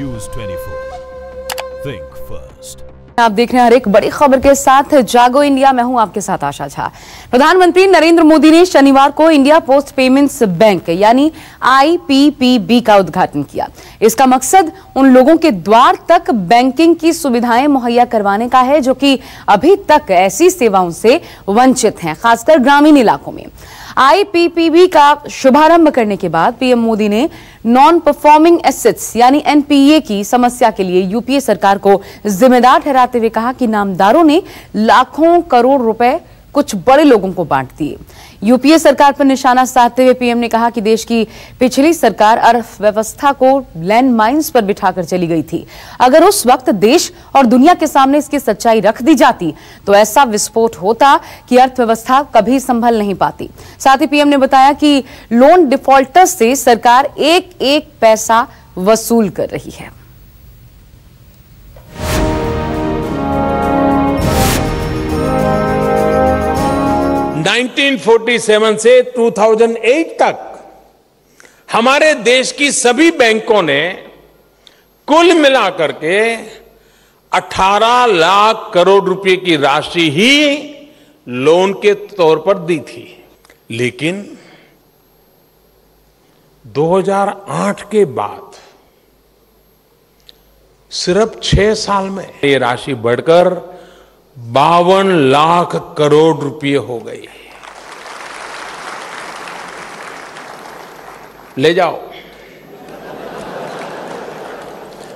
News 24. Think first. आप देख रहे हैं हर एक बड़ी खबर के साथ जागो इंडिया। मैं हूं आपके साथ आशा झा। प्रधानमंत्री नरेंद्र मोदी ने शनिवार को इंडिया पोस्ट पेमेंट्स बैंक यानी IPPB का उद्घाटन किया। इसका मकसद उन लोगों के द्वार तक बैंकिंग की सुविधाएं मुहैया करवाने का है जो कि अभी तक ऐसी सेवाओं से वंचित हैं, खासकर ग्रामीण इलाकों में। IPPB का शुभारंभ करने के बाद पीएम मोदी ने नॉन परफॉर्मिंग एसेट्स यानी NPA की समस्या के लिए यूपीए सरकार को जिम्मेदार ठहराते हुए कहा कि नामदारों ने लाखों करोड़ रुपए कुछ बड़े लोगों को बांट दिए। यूपीए सरकार पर निशाना साधते हुए पीएम ने कहा कि देश की पिछली सरकार अर्थव्यवस्था को लैंड माइंस पर बिठाकर चली गई थी। अगर उस वक्त देश और दुनिया के सामने इसकी सच्चाई रख दी जाती तो ऐसा विस्फोट होता कि अर्थव्यवस्था कभी संभल नहीं पाती। साथ ही पीएम ने बताया कि लोन डिफॉल्टर्स से सरकार एक एक पैसा वसूल कर रही है। 1947 से 2008 तक हमारे देश की सभी बैंकों ने कुल मिलाकर के 18 लाख करोड़ रुपए की राशि ही लोन के तौर पर दी थी। लेकिन 2008 के बाद सिर्फ 6 साल में ये राशि बढ़कर 52 लाख करोड़ रुपए हो गई। ले जाओ,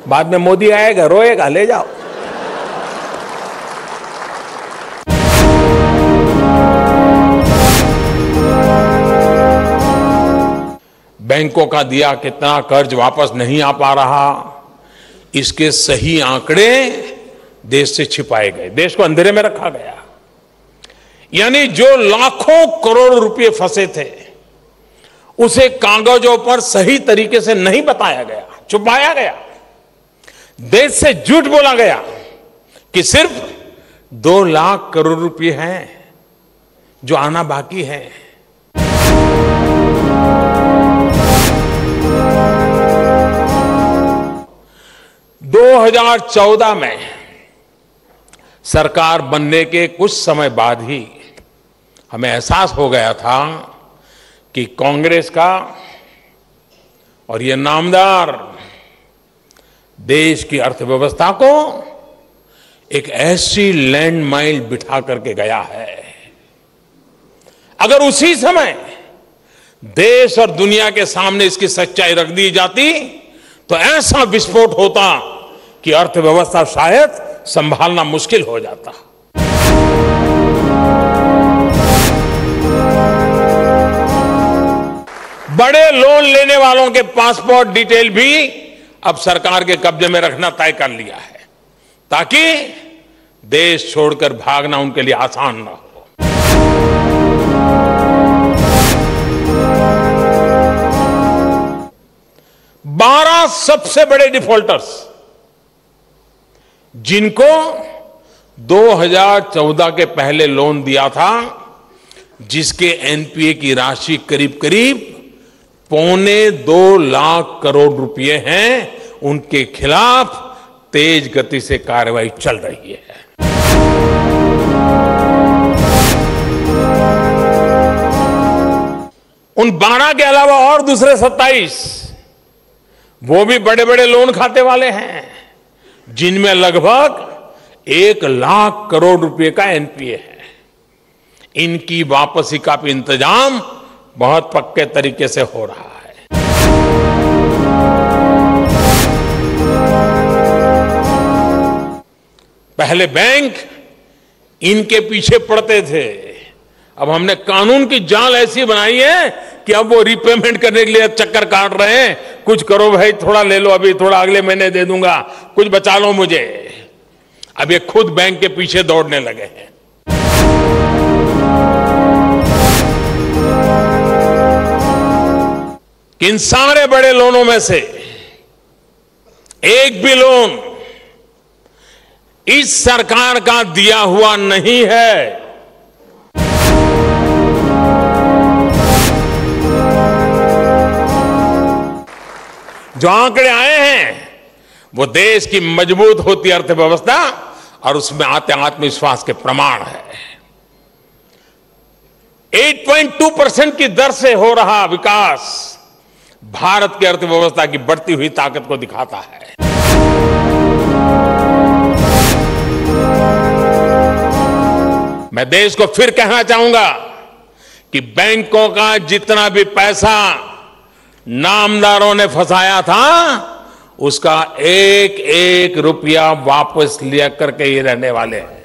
बाद में मोदी आएगा रोएगा, ले जाओ। बैंकों का दिया कितना कर्ज वापस नहीं आ पा रहा, इसके सही आंकड़े देश से छिपाए गए, देश को अंधेरे में रखा गया। यानी जो लाखों करोड़ रुपए फंसे थे उसे कागजों पर सही तरीके से नहीं बताया गया, छुपाया गया। देश से झूठ बोला गया कि सिर्फ 2 लाख करोड़ रुपए हैं जो आना बाकी है। दो 2014 में सरकार बनने के कुछ समय बाद ही हमें एहसास हो गया था कि कांग्रेस का और ये नामदार देश की अर्थव्यवस्था को एक ऐसी लैंड माइन बिठा करके गया है। अगर उसी समय देश और दुनिया के सामने इसकी सच्चाई रख दी जाती तो ऐसा विस्फोट होता कि अर्थव्यवस्था शायद संभालना मुश्किल हो जाता। बड़े लोन लेने वालों के पासपोर्ट डिटेल भी अब सरकार के कब्जे में रखना तय कर लिया है ताकि देश छोड़कर भागना उनके लिए आसान ना हो। बारह सबसे बड़े डिफॉल्टर्स जिनको 2014 के पहले लोन दिया था, जिसके NPA की राशि करीब करीब 1.25 लाख करोड़ रुपए हैं, उनके खिलाफ तेज गति से कार्रवाई चल रही है। उन 12 के अलावा और दूसरे 27 वो भी बड़े बड़े लोन खाते वाले हैं जिनमें लगभग 1 लाख करोड़ रुपए का NPA है। इनकी वापसी का भी इंतजाम बहुत पक्के तरीके से हो रहा है। पहले बैंक इनके पीछे पड़ते थे, अब हमने कानून की जाल ऐसी बनाई है कि अब वो रीपेमेंट करने के लिए चक्कर काट रहे हैं। कुछ करो भाई, थोड़ा ले लो, अभी थोड़ा अगले महीने दे दूंगा, कुछ बचा लो मुझे। अब ये खुद बैंक के पीछे दौड़ने लगे हैं। इन सारे बड़े लोनों में से एक भी लोन इस सरकार का दिया हुआ नहीं है। जो आंकड़े आए हैं वो देश की मजबूत होती अर्थव्यवस्था और उसमें आते आत्मविश्वास के प्रमाण है। 8.2% की दर से हो रहा विकास भारत की अर्थव्यवस्था की बढ़ती हुई ताकत को दिखाता है। मैं देश को फिर कहना चाहूंगा कि बैंकों का जितना भी पैसा नामदारों ने फंसाया था, उसका एक एक रुपया वापस लिया करके ये रहने वाले हैं।